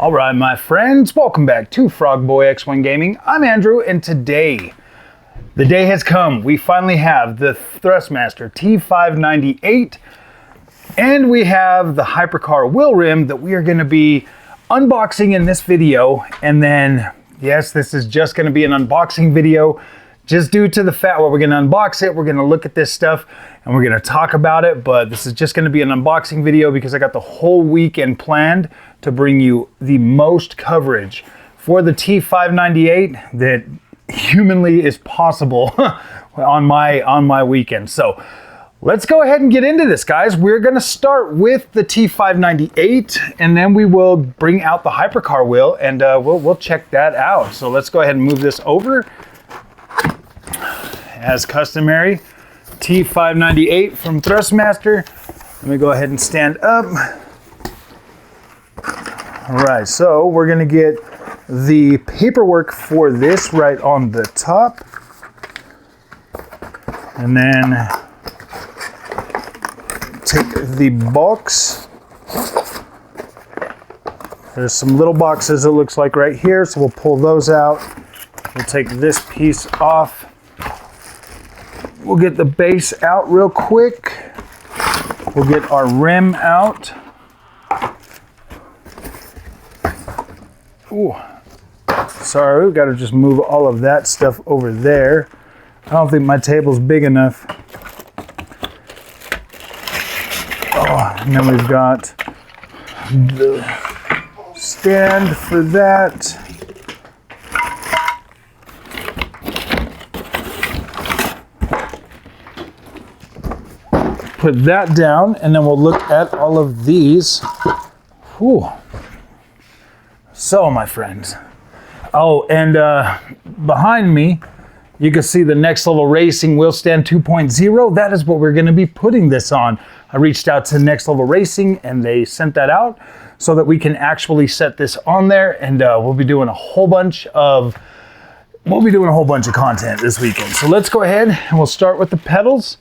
All right, my friends, welcome back to Frogboy X1 Gaming. I'm Andrew, and today, the day has come. We finally have the Thrustmaster T598, and we have the Hypercar wheel rim that we are going to be unboxing in this video. And then, yes, this is just going to be an unboxing video, just due to the fact where we're going to unbox it, we're going to look at this stuff, and we're going to talk about it. But this is just going to be an unboxing video because I got the whole weekend planned to bring you the most coverage for the T598 that humanly is possible on my weekend. So let's go ahead and get into this, guys. We're going to start with the T598, and then we will bring out the Hypercar wheel, and we'll check that out. So let's go ahead and move this over. As customary, T598 from Thrustmaster. Let me go ahead and stand up. All right, so we're gonna get the paperwork for this right on the top. And then take the box. There's some little boxes it looks like right here, so we'll pull those out. We'll take this piece off. We'll get the base out real quick. We'll get our rim out. Ooh, sorry, we've got to just move all of that stuff over there. I don't think my table's big enough. Oh, and then we've got the stand for that. Put that down, and then we'll look at all of these. Whew. So, my friends. Oh, and behind me, you can see the Next Level Racing Wheel Stand 2.0. That is what we're going to be putting this on. I reached out to Next Level Racing, and they sent that out so that we can actually set this on there, and we'll be doing a whole bunch of content this weekend. So let's go ahead and we'll start with the pedals.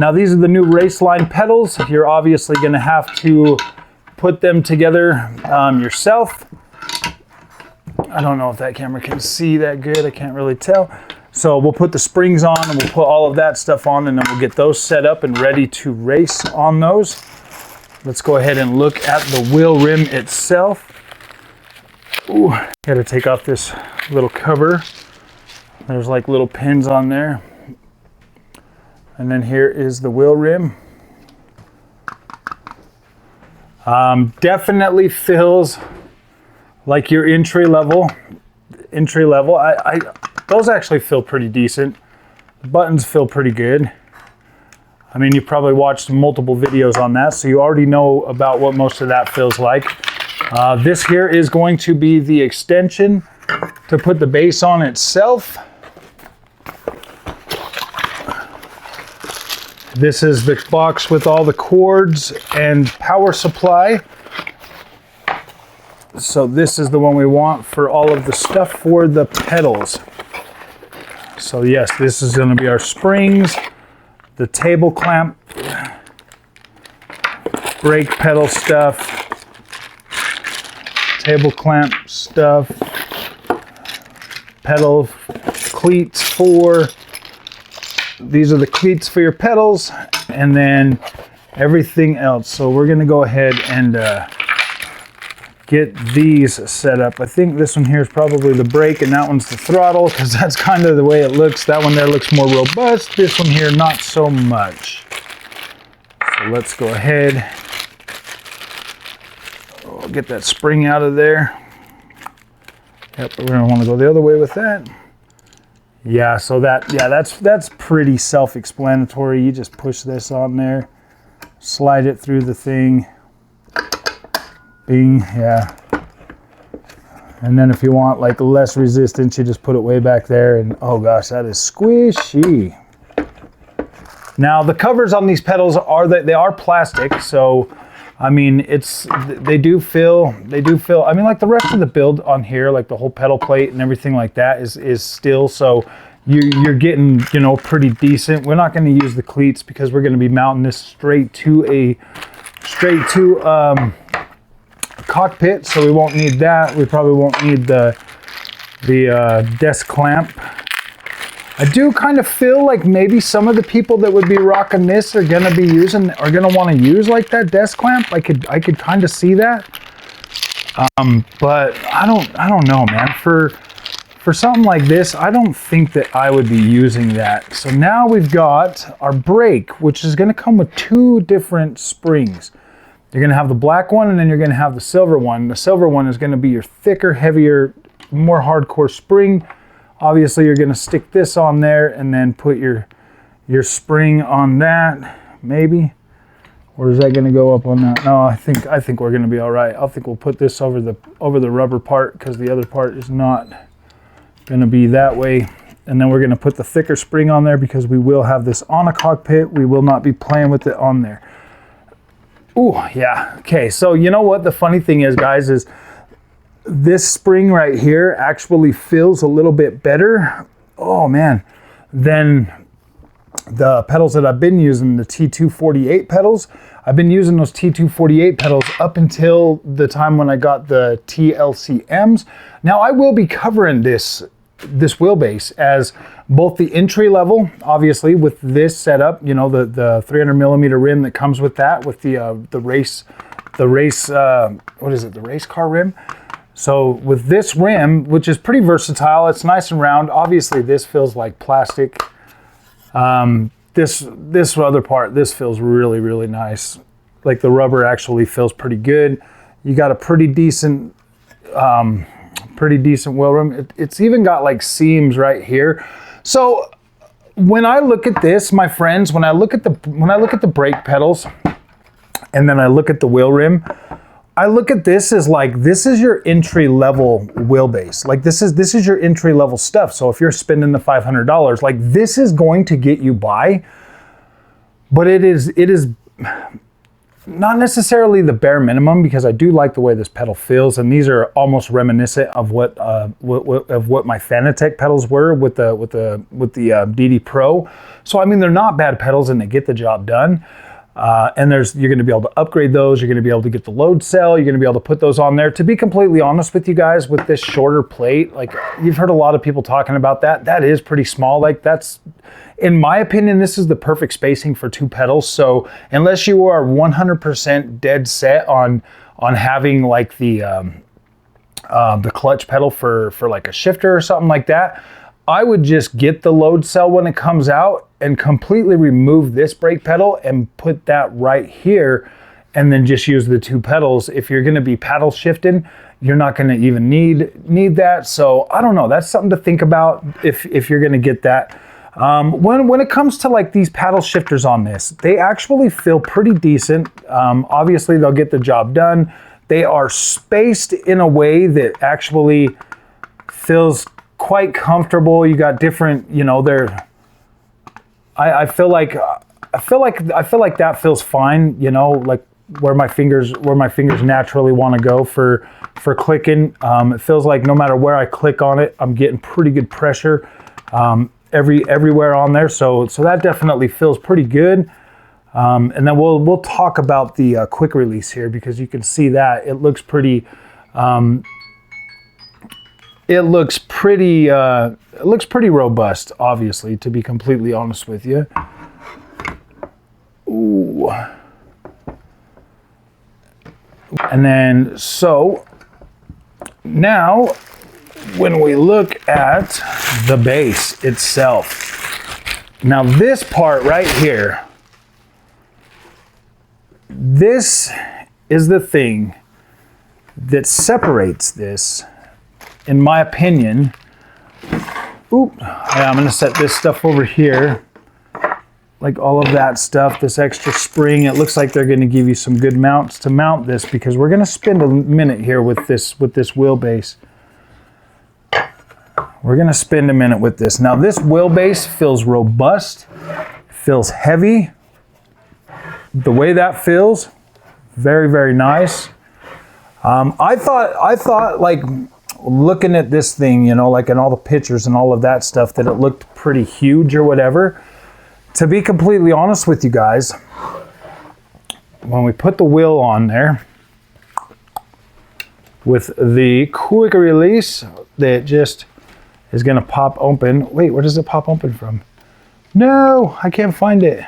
Now these are the new Raceline pedals. You're obviously going to have to put them together yourself. I don't know if that camera can see that good. I can't really tell. So we'll put the springs on, and we'll put all of that stuff on, and then we'll get those set up and ready to race on those. Let's go ahead and look at the wheel rim itself. Ooh, gotta take off this little cover. There's like little pins on there. And then here is the wheel rim. Definitely feels like your entry level. Those actually feel pretty decent. The buttons feel pretty good. I mean, you probably watched multiple videos on that, so you already know about what most of that feels like. This here is going to be the extension to put the base on itself. This is the box with all the cords and power supply. So this is the one we want for all of the stuff for the pedals. So yes, this is going to be our springs, the table clamp, brake pedal stuff, table clamp stuff, pedal cleats for. These are the cleats for your pedals, and then everything else. So we're going to go ahead and get these set up. I think this one here is probably the brake, and that one's the throttle, because that's kind of the way it looks. That one there looks more robust. This one here, not so much. So let's go ahead. I'll get that spring out of there. Yep, we're going to want to go the other way with that. Yeah, so that's pretty self-explanatory. You just push this on there, slide it through the thing, bing, yeah. And then if you want like less resistance, you just put it way back there, and oh gosh, that is squishy. Now the covers on these pedals they are plastic, so I mean they do feel. I mean, like the rest of the build on here, like the whole pedal plate and everything like that is still, so you're getting, you know, pretty decent. We're not going to use the cleats because we're going to be mounting this straight to cockpit, so we won't need that. We probably won't need the desk clamp. I do kind of feel like maybe some of the people that would be rocking this are gonna want to use like that desk clamp. I could kind of see that. But I don't know, man. For something like this, I don't think that I would be using that. So now we've got our brake, which is going to come with two different springs. You're going to have the black one, and then you're going to have the silver one. The silver one is going to be your thicker, heavier, more hardcore spring. Obviously, you're going to stick this on there and then put your spring on that, maybe. Or is that going to go up on that? No, I think we're going to be all right. I think we'll put this over the rubber part because the other part is not going to be that way. And then we're going to put the thicker spring on there because we will have this on a cockpit. We will not be playing with it on there. Ooh, yeah. Okay, so you know what the funny thing is, guys, is this spring right here actually feels a little bit better, oh man, than the pedals that I've been using, the T248 pedals. I've been using those T248 pedals up until the time when I got the TLCMs. Now I will be covering this wheelbase as both the entry level, obviously with this setup, you know, the 300 millimeter rim that comes with that, with the race car rim. So with this rim, which is pretty versatile, it's nice and round. Obviously this feels like plastic. This other part, this feels really, really nice. Like the rubber actually feels pretty good. You got a pretty decent wheel rim. It's even got like seams right here. So when I look at this, my friends, when I look at the brake pedals and then I look at the wheel rim, I look at this as like, this is your entry level wheelbase. Like this is your entry level stuff. So if you're spending the $500, like this is going to get you by, but it is not necessarily the bare minimum, because I do like the way this pedal feels, and these are almost reminiscent of what my Fanatec pedals were with the DD Pro. So I mean, they're not bad pedals and they get the job done. And you're going to be able to upgrade those. You're going to be able to get the load cell. You're going to be able to put those on there. To be completely honest with you guys, with this shorter plate, like you've heard a lot of people talking about that. That is pretty small. Like that's, in my opinion, this is the perfect spacing for two pedals. So unless you are 100% dead set on having like the clutch pedal for like a shifter or something like that, I would just get the load cell when it comes out and completely remove this brake pedal and put that right here, and then just use the two pedals. If you're going to be paddle shifting, you're not going to even need that. So I don't know. That's something to think about if you're going to get that. When it comes to like these paddle shifters on this, they actually feel pretty decent. Obviously, they'll get the job done. They are spaced in a way that actually feels quite comfortable. You got different, you know, I feel like that feels fine, you know, like where my fingers naturally want to go for clicking. It feels like no matter where I click on it, I'm getting pretty good pressure everywhere on there. So that definitely feels pretty good. And then we'll talk about the quick release here, because you can see that it looks pretty robust, obviously, to be completely honest with you. Ooh. And then, so now when we look at the base itself, now this part right here, this is the thing that separates this, in my opinion. Oop, yeah, I'm gonna set this stuff over here. Like all of that stuff, this extra spring, it looks like they're gonna give you some good mounts to mount this, because we're gonna spend a minute here with this wheelbase. We're gonna spend a minute with this. Now this wheelbase feels robust, feels heavy. The way that feels, very, very nice. I thought like, looking at this thing, you know, like in all the pictures and all of that stuff, that it looked pretty huge or whatever. To be completely honest with you guys, when we put the wheel on there, with the quick release that just is gonna pop open. Wait, where does it pop open from? No, I can't find it.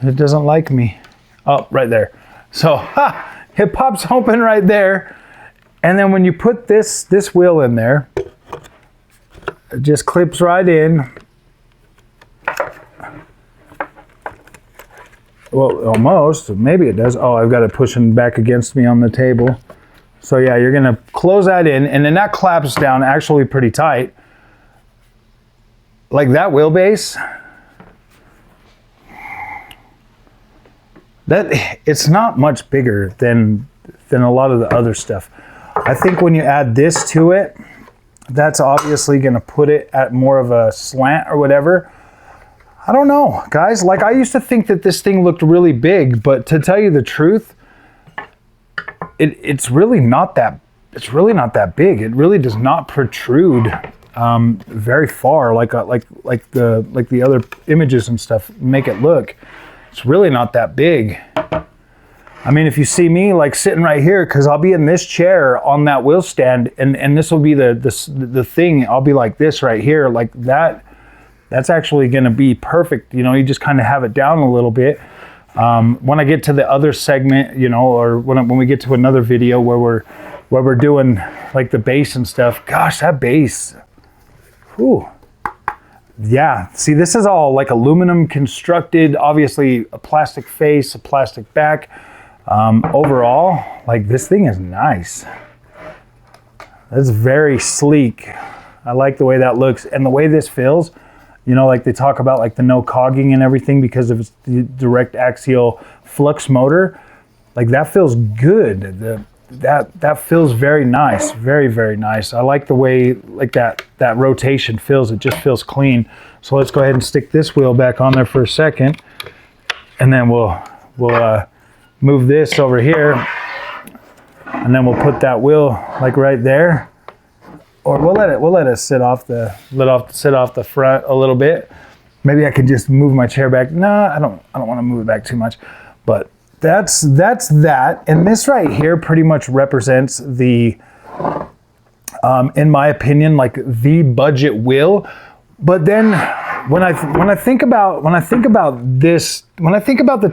It doesn't like me. Oh, right there. So it pops open right there. And then when you put this wheel in there, it just clips right in. Well, almost, maybe it does. Oh, I've got it pushing back against me on the table. So yeah, you're gonna close that in, and then that claps down actually pretty tight. Like that wheelbase, it's not much bigger than a lot of the other stuff. I think when you add this to it, that's obviously gonna put it at more of a slant or whatever. I don't know, guys. Like, I used to think that this thing looked really big, but to tell you the truth, it's really not that. It's really not that big. It really does not protrude very far, like the other images and stuff make it look. It's really not that big. I mean, if you see me like sitting right here, because I'll be in this chair on that wheel stand, and this will be the thing. I'll be like this right here, like that. That's actually going to be perfect. You know, you just kind of have it down a little bit. When I get to the other segment, you know, or when we get to another video where we're doing like the bass and stuff, gosh, that bass, whew. Yeah, see, this is all like aluminum constructed, obviously a plastic face, a plastic back. Overall, like, this thing is nice. That's very sleek. I like the way that looks, and the way this feels. You know, like they talk about like the no cogging and everything because of the direct axial flux motor. Like, that feels good. That feels very nice, very, very nice. I like the way like that rotation feels. It just feels clean. So let's go ahead and stick this wheel back on there for a second, and then we'll move this over here, and then we'll put that wheel like right there. Or we'll let it sit off the front a little bit. Maybe I could just move my chair back. No, I don't want to move it back too much. But that's that. And this right here pretty much represents the, in my opinion, like the budget wheel. But then when I think about the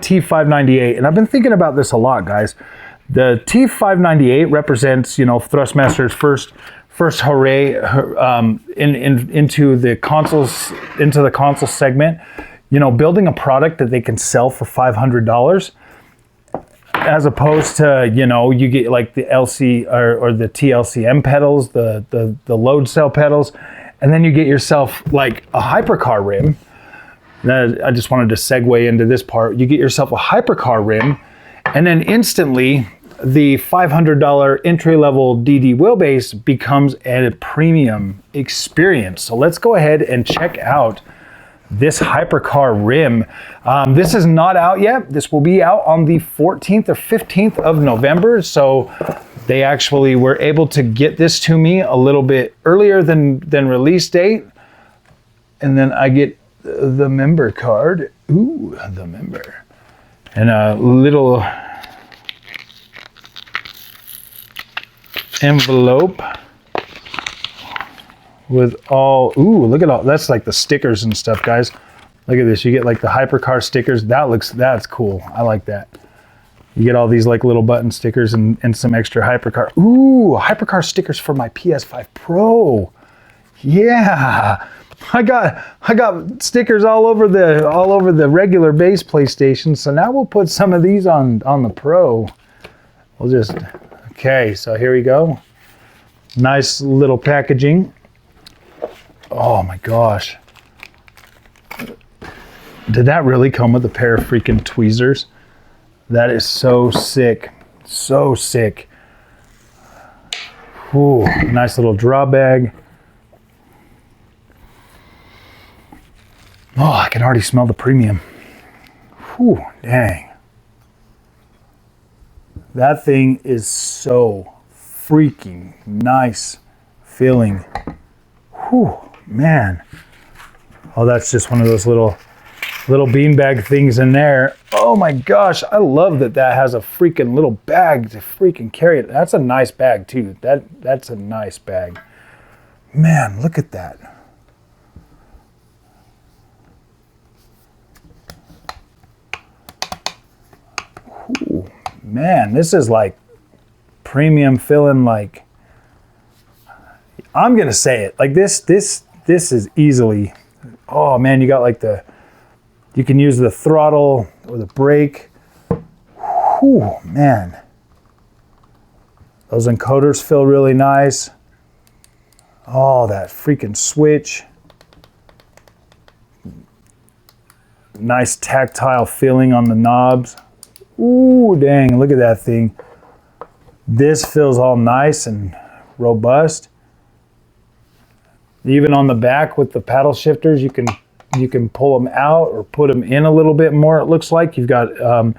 T598, and I've been thinking about this a lot, guys. The T598 represents, you know, Thrustmaster's first hooray into the console segment, you know, building a product that they can sell for $500, as opposed to, you know, you get like the LC or the TLCM pedals, the load cell pedals, and then you get yourself like a Hypercar rim. I just wanted to segue into this part. You get yourself a Hypercar rim, and then instantly the $500 entry-level DD wheelbase becomes a premium experience. So let's go ahead and check out this Hypercar rim. This is not out yet. This will be out on the 14th or 15th of November. So they actually were able to get this to me a little bit earlier than release date. And then I get the member card. Ooh, the member. And a little envelope with all, ooh, look at all, that's like the stickers and stuff, guys. Look at this, you get like the Hypercar stickers. That's cool. I like that. You get all these like little button stickers and some extra Hypercar. Ooh, Hypercar stickers for my PS5 Pro. Yeah. I got stickers all over the regular base PlayStation. So now we'll put some of these on the Pro. We'll just, okay, so here we go. Nice little packaging. Oh my gosh. Did that really come with a pair of freaking tweezers? That is so sick. So sick. Ooh, nice little draw bag. Oh, I can already smell the premium. Whew, dang. That thing is so freaking nice feeling. Whew, man. Oh, that's just one of those little little beanbag things in there. Oh my gosh, I love that that has a freaking little bag to freaking carry it. That's a nice bag too. That's a nice bag. Man, look at that. Ooh, man, this is like premium feeling. Like, I'm gonna say it like this is easily, oh man, you got like you can use the throttle or the brake. Whew, man. Those encoders feel really nice. Oh, that freaking switch. Nice tactile feeling on the knobs. Ooh, dang, look at that thing. This feels all nice and robust. Even on the back with the paddle shifters, you can pull them out or put them in a little bit more. It looks like you've got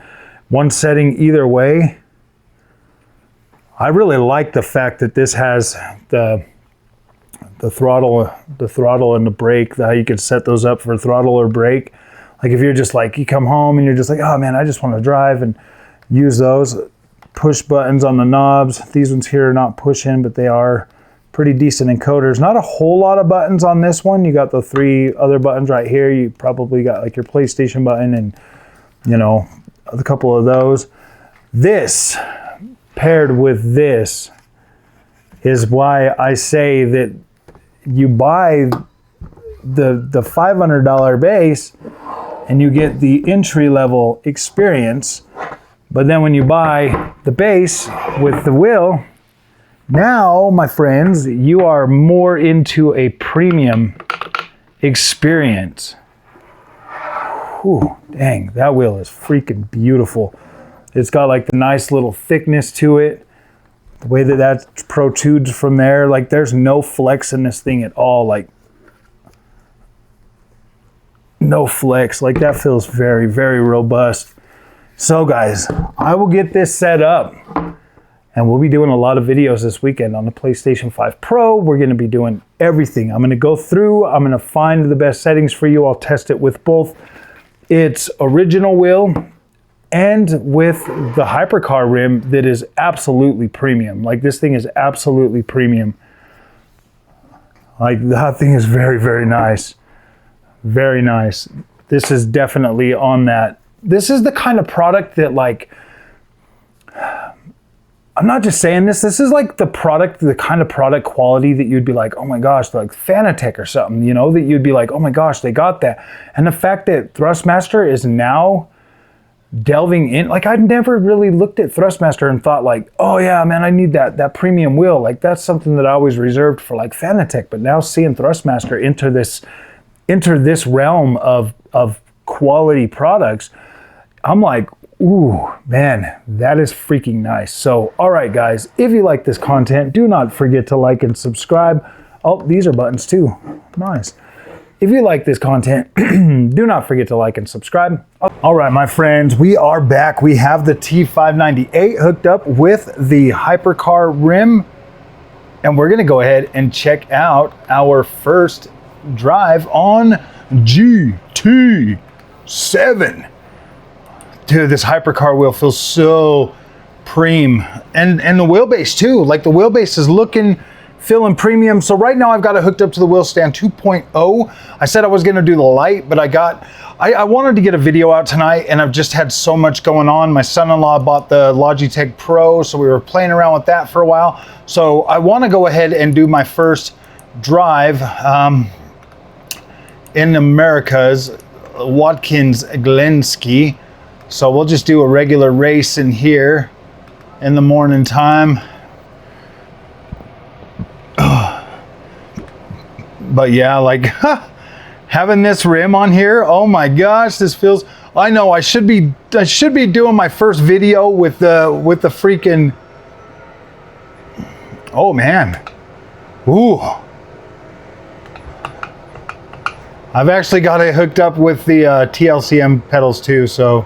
one setting either way. I really like the fact that this has the throttle and the brake, how you can set those up for throttle or brake. Like if you're just like, you come home and you're just like, oh man, I just want to drive and use those. Push buttons on the knobs. These ones here are not push-in, but they are pretty decent encoders. Not a whole lot of buttons on this one. You got the 3 other buttons right here. You probably got like your PlayStation button and, you know, a couple of those. This paired with this is why I say that you buy the $500 base and you get the entry-level experience. But then when you buy the base with the wheel, now, my friends, you are more into a premium experience. Whew, dang, that wheel is freaking beautiful. It's got like the nice little thickness to it. The way that that protrudes from there, like there's no flex in this thing at all. Like, no flex. Like that feels very, very robust. So guys, I will get this set up. And we'll be doing a lot of videos this weekend on the PlayStation 5 Pro. We're gonna be doing everything. I'm gonna go through, I'm gonna find the best settings for you. I'll test it with both its original wheel and with the Hypercar rim that is absolutely premium. Like this thing is absolutely premium. Like that thing is very, very nice. Very nice. This is definitely on that. This is the kind of product that like, I'm not just saying this is like the kind of product quality that you'd be like, oh my gosh, like Fanatec or something, you know, that you'd be like, oh my gosh, they got that. And the fact that Thrustmaster is now delving in, like I'd never really looked at Thrustmaster and thought like, oh yeah, man, I need that premium wheel. Like that's something that I always reserved for like Fanatec, but now seeing Thrustmaster enter this realm of quality products, I'm like, ooh, man, that is freaking nice. So, all right, guys, if you like this content, do not forget to like and subscribe. Oh, these are buttons too. Nice. If you like this content, do not forget to like and subscribe. All right, my friends, we are back. We have the T598 hooked up with the Hypercar rim, and we're gonna go ahead and check out our first drive on GT7. Dude, this Hypercar wheel feels so preem. And the wheelbase too. Like the wheelbase is feeling premium. So right now I've got it hooked up to the wheel stand 2.0. I said I was gonna do the light, but I wanted to get a video out tonight and I've just had so much going on. My son-in-law bought the Logitech Pro, so we were playing around with that for a while. So I wanna go ahead and do my first drive in America's Watkins Glenski. So we'll just do a regular race in here in the morning time. But yeah, like having this rim on here, oh my gosh, this feels, I know I should be doing my first video with the freaking, oh man. Ooh. I've actually got it hooked up with the TLCM pedals too, so.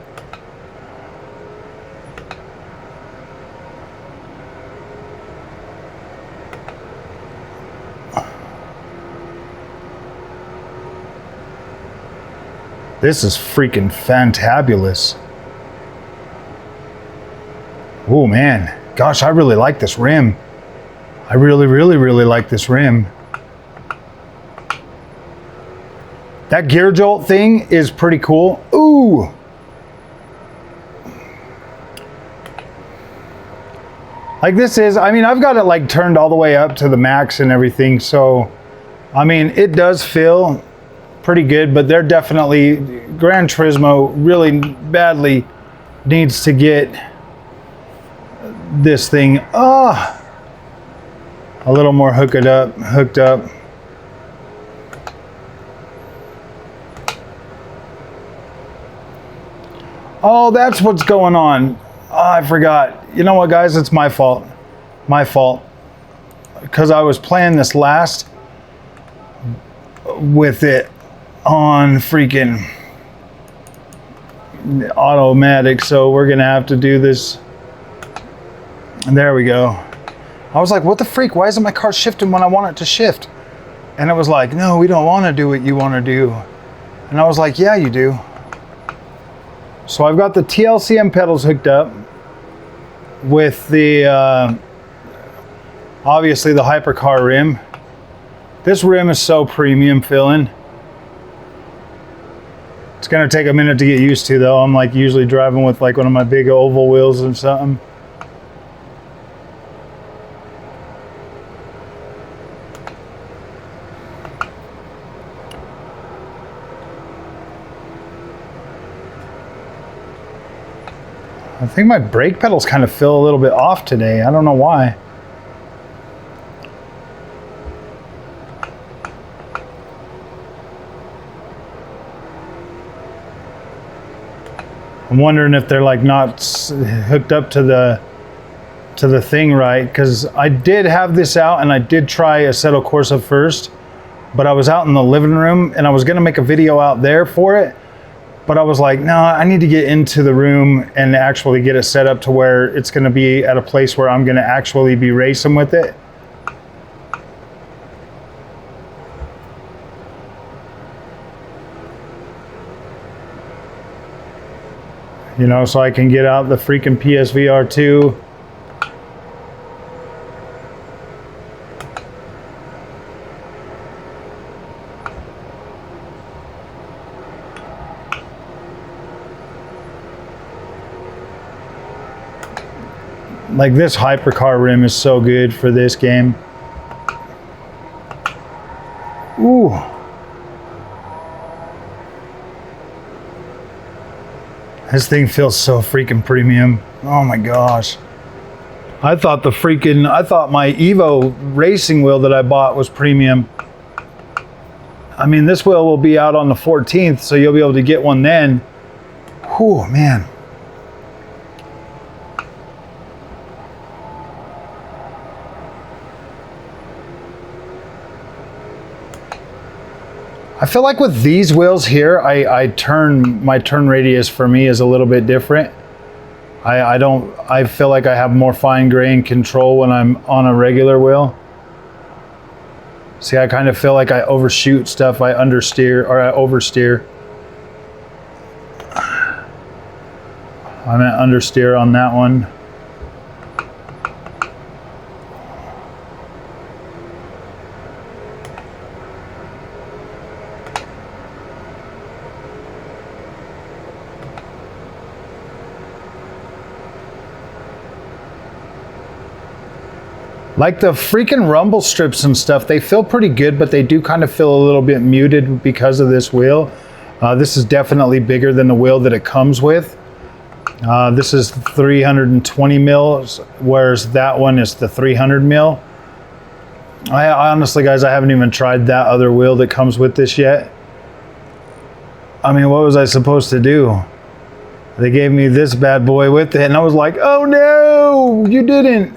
This is freaking fantabulous. Oh man, gosh, I really like this rim. I really like this rim. That gear jolt thing is pretty cool. Ooh. Like this is, I mean, I've got it like turned all the way up to the max and everything. So, I mean, it does feel pretty good, but they're definitely, Gran Turismo really badly needs to get this thing a little more hooked up. Oh, that's what's going on. Oh, I forgot. You know what, guys? It's my fault. My fault. Because I was playing this last with it on freaking automatic, so we're gonna have to do this. And there we go. I was like, what the freak? Why isn't my car shifting when I want it to shift? And it was like, no, we don't want to do what you want to do. And I was like, yeah, you do. So I've got the TLCM pedals hooked up with the, obviously the Hypercar rim. This rim is so premium feeling. It's gonna take a minute to get used to though. I'm like usually driving with like one of my big oval wheels or something. I think my brake pedals kind of feel a little bit off today. I don't know why. I'm wondering if they're like not hooked up to the thing right, because I did have this out and I did try Assetto Corsa first, but I was out in the living room and I was gonna make a video out there for it, but I was like, no, I need to get into the room and actually get it set up to where it's gonna be at a place where I'm gonna actually be racing with it. You know, so I can get out the freaking PSVR 2. Like this Hypercar rim is so good for this game. Ooh. This thing feels so freaking premium. Oh my gosh. I thought my Evo racing wheel that I bought was premium. I mean, this wheel will be out on the 14th, so you'll be able to get one then. Whew, man. I feel like with these wheels here, my turn radius for me is a little bit different. I feel like I have more fine grained control when I'm on a regular wheel. See, I kind of feel like I overshoot stuff, I understeer, or I oversteer. I meant understeer on that one. Like the freaking rumble strips and stuff, they feel pretty good, but they do kind of feel a little bit muted because of this wheel. This is definitely bigger than the wheel that it comes with. This is 320 mils, whereas that one is the 300 mil. I honestly, guys, I haven't even tried that other wheel that comes with this yet. I mean, what was I supposed to do? They gave me this bad boy with it, and I was like, oh no, you didn't.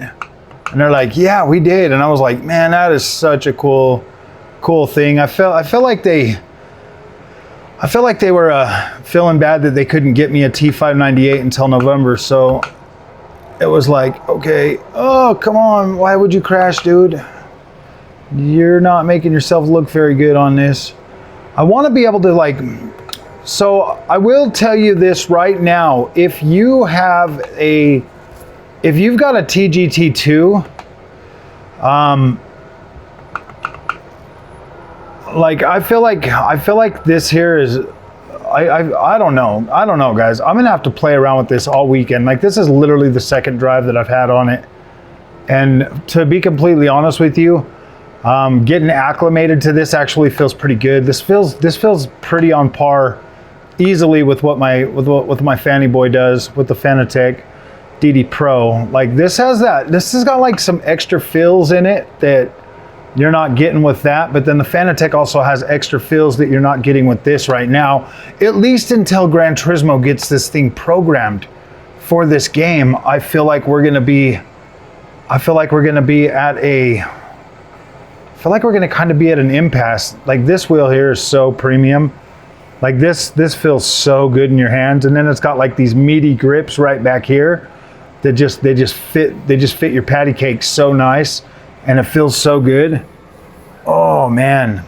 And they're like, yeah, we did. And I was like, man, that is such a cool thing. I felt like they were feeling bad that they couldn't get me a T598 until November. So it was like, okay, oh, come on. Why would you crash, dude? You're not making yourself look very good on this. I want to be able to like So I will tell you this right now, if you've got a TGT2, like I feel like this here is, I don't know guys. I'm gonna have to play around with this all weekend. Like, this is literally the second drive that I've had on it, and to be completely honest with you, getting acclimated to this actually feels pretty good. This feels pretty on par easily with what my Fanny Boy does with the Fanatec DD Pro. Like, this has got like some extra feels in it that you're not getting with that, but then the Fanatec also has extra feels that you're not getting with this right now, at least until Gran Turismo gets this thing programmed for this game. I feel like we're gonna kind of be at an impasse. Like, this wheel here is so premium. Like, this feels so good in your hands, and then it's got like these meaty grips right back here that they just fit your patty cake so nice, and it feels so good. Oh man.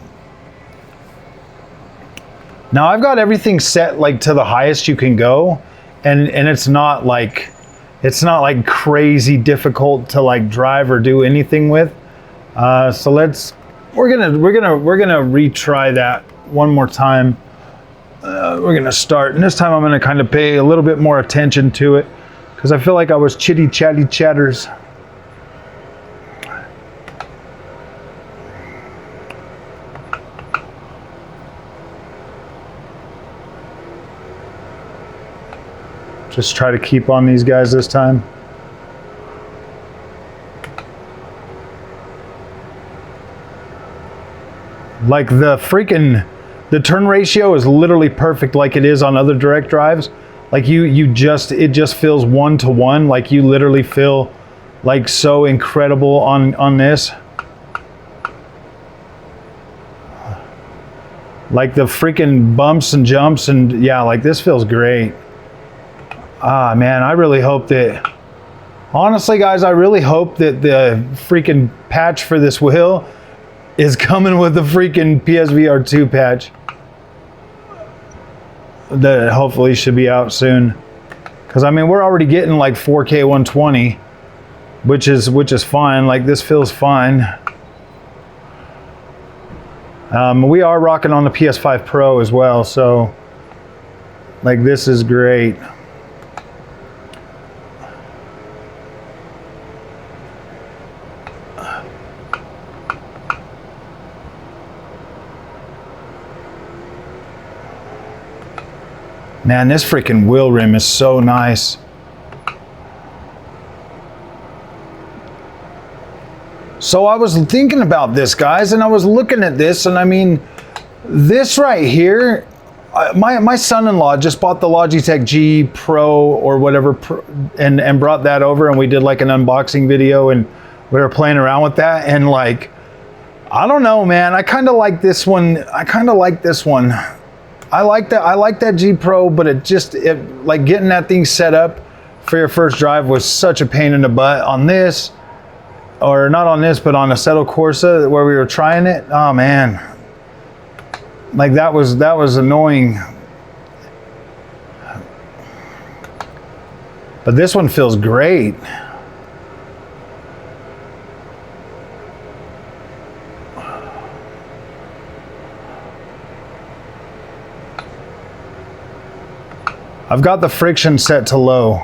Now I've got everything set like to the highest you can go, and it's not like crazy difficult to like drive or do anything with. So we're gonna retry that one more time. We're gonna start, and this time I'm gonna kind of pay a little bit more attention to it, because I feel like I was chitty chatty chatters. Just try to keep on these guys this time. Like, the turn ratio is literally perfect, like it is on other direct drives. Like, it just feels 1-to-1. Like, you literally feel like so incredible on this. Like, the freaking bumps and jumps, and yeah, like, this feels great. Ah man, I really hope that, honestly guys, I really hope that the freaking patch for this wheel is coming with the freaking PSVR 2 patch. That hopefully should be out soon. Because I mean, we're already getting like 4K 120, which is fine. Like, this feels fine. We are rocking on the PS5 Pro as well, so like, this is great. Man, this freaking wheel rim is so nice. So I was thinking about this, guys, and I was looking at this, and I mean, this right here, my son-in-law just bought the Logitech G Pro or whatever, and brought that over, and we did like an unboxing video, and we were playing around with that, and like, I don't know, man, I kind of like this one. I like that G Pro, but it like, getting that thing set up for your first drive was such a pain in the butt on this, or not on this, but on Assetto Corsa where we were trying it. Oh man, like, that was annoying. But this one feels great. I've got the friction set to low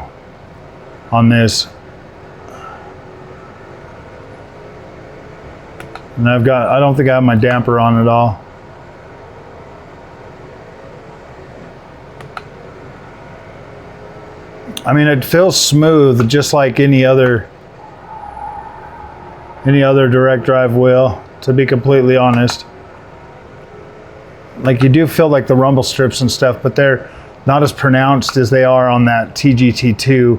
on this. And I don't think I have my damper on at all. I mean, it feels smooth, just like any other direct drive wheel, to be completely honest. Like, you do feel like the rumble strips and stuff, but they're not as pronounced as they are on that TGT2.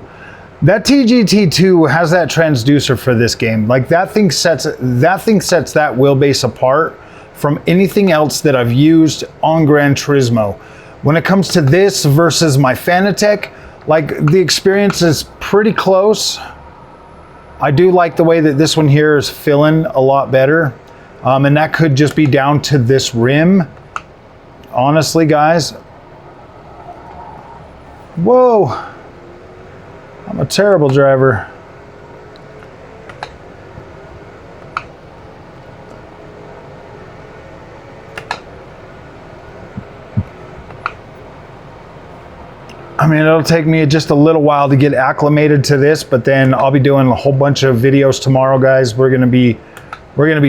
That TGT2 has that transducer for this game. Like, that thing sets that wheelbase apart from anything else that I've used on Gran Turismo. When it comes to this versus my Fanatec, like, the experience is pretty close. I do like the way that this one here is feeling a lot better. And that could just be down to this rim. Honestly, guys, Whoa. I'm a terrible driver. I mean, it'll take me just a little while to get acclimated to this, but then I'll be doing a whole bunch of videos tomorrow, guys. We're gonna be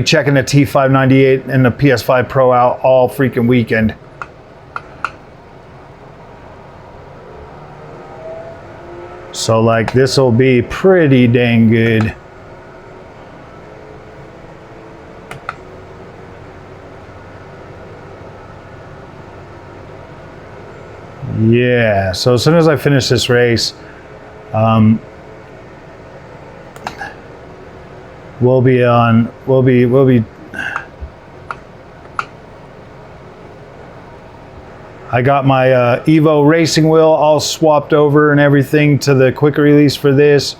checking the T598 and the PS5 Pro out all freaking weekend. So like, this will be pretty dang good. Yeah, so as soon as I finish this race, we'll be I got my Evo racing wheel all swapped over and everything to the quick release for this.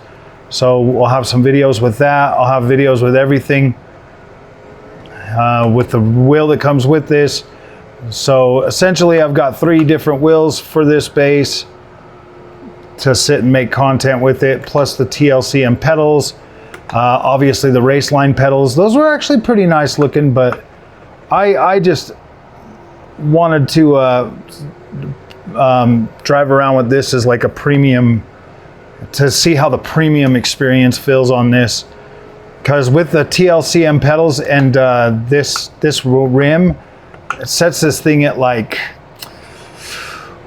So we'll have some videos with that. I'll have videos with everything, with the wheel that comes with this. So essentially I've got 3 different wheels for this base to sit and make content with it, plus the TLCM pedals. Obviously the race line pedals, those were actually pretty nice looking, but I just wanted to drive around with this as like a premium, to see how the premium experience feels on this. Because with the TLCM pedals and this rim, it sets this thing at like,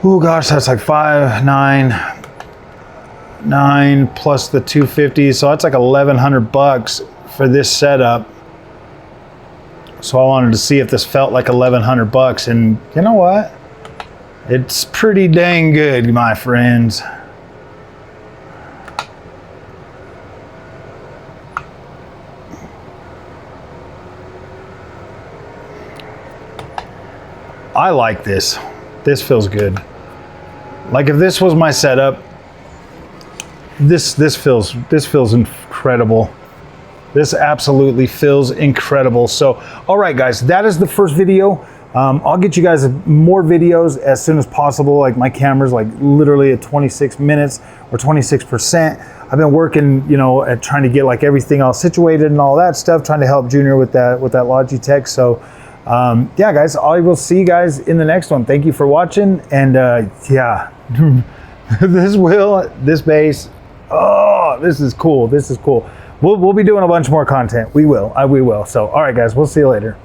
oh gosh, that's like 599 plus the 250, so that's like $1,100 for this setup. So I wanted to see if this felt like $1,100, and you know what? It's pretty dang good, my friends. I like this. This feels good. Like if this was my setup, this feels incredible. This absolutely feels incredible. So, all right, guys, that is the first video. I'll get you guys more videos as soon as possible. Like my camera's like literally at 26 minutes or 26%. I've been working, you know, at trying to get like everything all situated and all that stuff, trying to help Junior with that Logitech. So, yeah, guys, I will see you guys in the next one. Thank you for watching. And yeah, this wheel, this base, oh, this is cool. This is cool. We'll be doing a bunch more content. We will. So, all right, guys, we'll see you later.